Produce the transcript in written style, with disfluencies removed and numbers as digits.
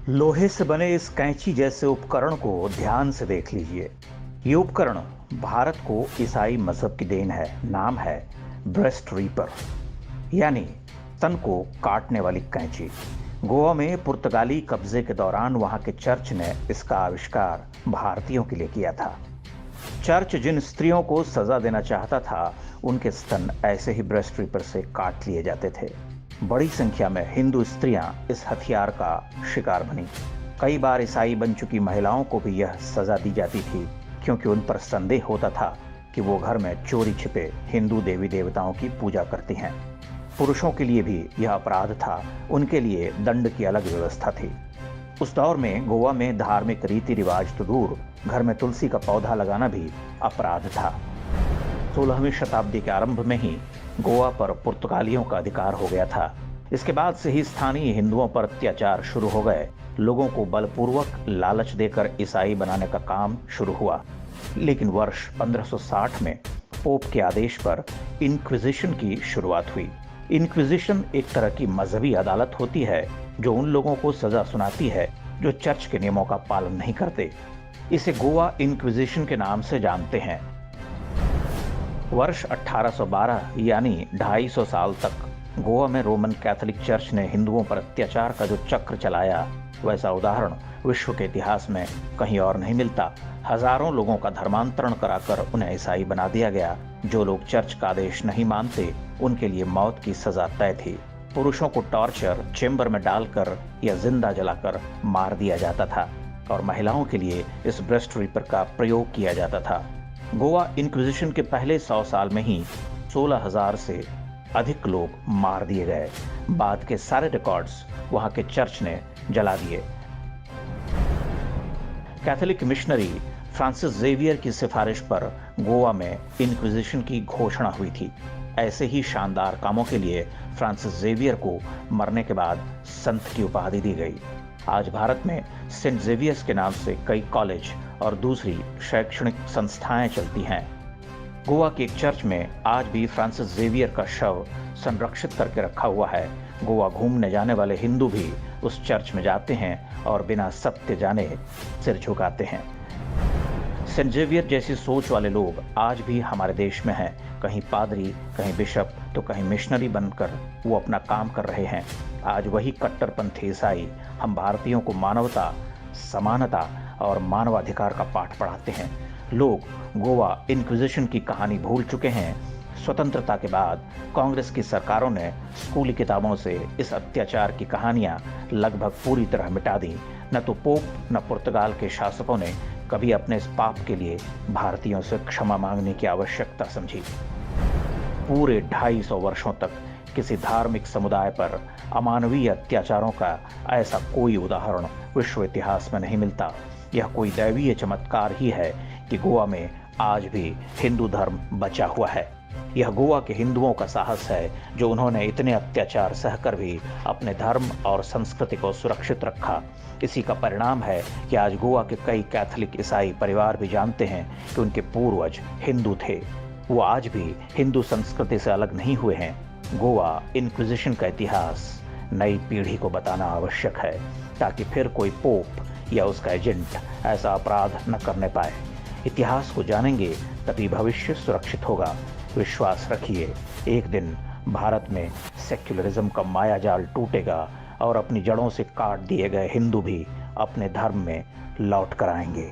लोहे से बने इस कैंची जैसे उपकरण को ध्यान से देख लीजिए। ये उपकरण भारत को ईसाई मजहब की देन है। नाम है ब्रेस्ट रीपर, यानी तन को काटने वाली कैंची। गोवा में पुर्तगाली कब्जे के दौरान वहां के चर्च ने इसका आविष्कार भारतीयों के लिए किया था। चर्च जिन स्त्रियों को सजा देना चाहता था, उनके स्तन ऐसे ही ब्रेस्ट रीपर से काट लिए जाते थे। बड़ी संख्या में हिंदू स्त्रियां इस हथियार का शिकार बनी। कई बार ईसाई बन चुकी महिलाओं को भी यह सजा दी जाती थी, क्योंकि उन पर संदेह होता था कि वो घर में चोरी छिपे हिंदू देवी देवताओं की पूजा करती हैं। पुरुषों के लिए भी यह अपराध था। उनके लिए दंड की अलग व्यवस्था थी। उस दौर में गोवा में धार्मिक रीति रिवाज तो दूर, घर में तुलसी का पौधा लगाना भी अपराध था। 16वीं शताब्दी के आरंभ में ही गोवा पर पुर्तगालियों का अधिकार हो गया था। इसके बाद से ही स्थानीय हिंदुओं पर अत्याचार शुरू हो गए। लोगों को बलपूर्वक लालच देकर ईसाई बनाने का काम शुरू हुआ। लेकिन वर्ष 1560 में पोप के आदेश पर इंक्विजिशन की शुरुआत हुई। इंक्विजिशन एक तरह की मजहबी अदालत होती है जो उन लोगों को सजा सुनाती है जो चर्च के नियमों का पालन नहीं करते। इसे गोवा इंक्विजिशन के नाम से जानते हैं। वर्ष 1812 यानी 250 साल तक गोवा में रोमन कैथोलिक चर्च ने हिंदुओं पर अत्याचार का जो चक्र चलाया, वैसा उदाहरण विश्व के इतिहास में कहीं और नहीं मिलता। हजारों लोगों का धर्मांतरण कराकर उन्हें ईसाई बना दिया गया। जो लोग चर्च का आदेश नहीं मानते, उनके लिए मौत की सजा तय थी। पुरुषों को टॉर्चर चेंबर में डालकर या जिंदा जलाकर मार दिया जाता था और महिलाओं के लिए इस ब्रेस्ट रीपर का प्रयोग किया जाता था। गोवा इंक्विजिशन के पहले 100 साल में ही 16,000 से अधिक लोग मार दिए गए। बाद के सारे रिकॉर्ड्स वहां के चर्च ने जला दिए। कैथोलिक मिशनरी फ्रांसिस जेवियर की सिफारिश पर गोवा में इंक्विजिशन की घोषणा हुई थी। ऐसे ही शानदार कामों के लिए फ्रांसिस जेवियर को मरने के बाद संत की उपाधि दी गई। आज भारत में सेंट जेवियर्स के नाम से कई कॉलेज और दूसरी शैक्षणिक संस्थाएं चलती हैं। गोवा के एक चर्च में आज भी फ्रांसिस जेवियर का शव संरक्षित करके रखा हुआ है। गोवा घूमने जाने वाले हिंदू भी उस चर्च में जाते हैं और बिना सत्य जाने सिर झुकाते हैं। सेंट जेवियर जैसी सोच वाले लोग आज भी हमारे देश में हैं। कहीं पादरी, कहीं बिशप, तो कहीं मिशनरी बनकर वो अपना काम कर रहे हैं। आज वही कट्टरपंथी ईसाई हम भारतीयों को मानवता, समानता और मानवाधिकार का पाठ पढ़ाते हैं। लोग गोवा इंक्विजिशन की कहानी भूल चुके हैं। स्वतंत्रता के बाद कांग्रेस की सरकारों ने स्कूली किताबों से इस अत्याचार की कहानियां लगभग पूरी तरह मिटा दी। न तो पोप न पुर्तगाल के शासकों ने कभी अपने इस पाप के लिए भारतीयों से क्षमा मांगने की आवश्यकता समझी। पूरे 250 वर्षों तक किसी धार्मिक समुदाय पर अमानवीय अत्याचारों का ऐसा कोई उदाहरण विश्व इतिहास में नहीं मिलता। यह कोई दैवीय चमत्कार ही है कि गोवा में आज भी हिंदू धर्म बचा हुआ है। यह गोवा के हिंदुओं का साहस है, जो उन्होंने इतने अत्याचार सहकर भी अपने धर्म और संस्कृति को सुरक्षित रखा। इसी का परिणाम है कि आज गोवा के कई कैथोलिक ईसाई परिवार भी जानते हैं कि उनके पूर्वज हिंदू थे। वो आज भी हिंदू संस्कृति से अलग नहीं हुए हैं। गोवा इंक्विजिशन का इतिहास नई पीढ़ी को बताना आवश्यक है, ताकि फिर कोई पोप या उसका एजेंट ऐसा अपराध न करने पाए। इतिहास को जानेंगे तभी भविष्य सुरक्षित होगा। विश्वास रखिए, एक दिन भारत में सेक्युलरिज्म का मायाजाल टूटेगा और अपनी जड़ों से काट दिए गए हिंदू भी अपने धर्म में लौट कर आएंगे।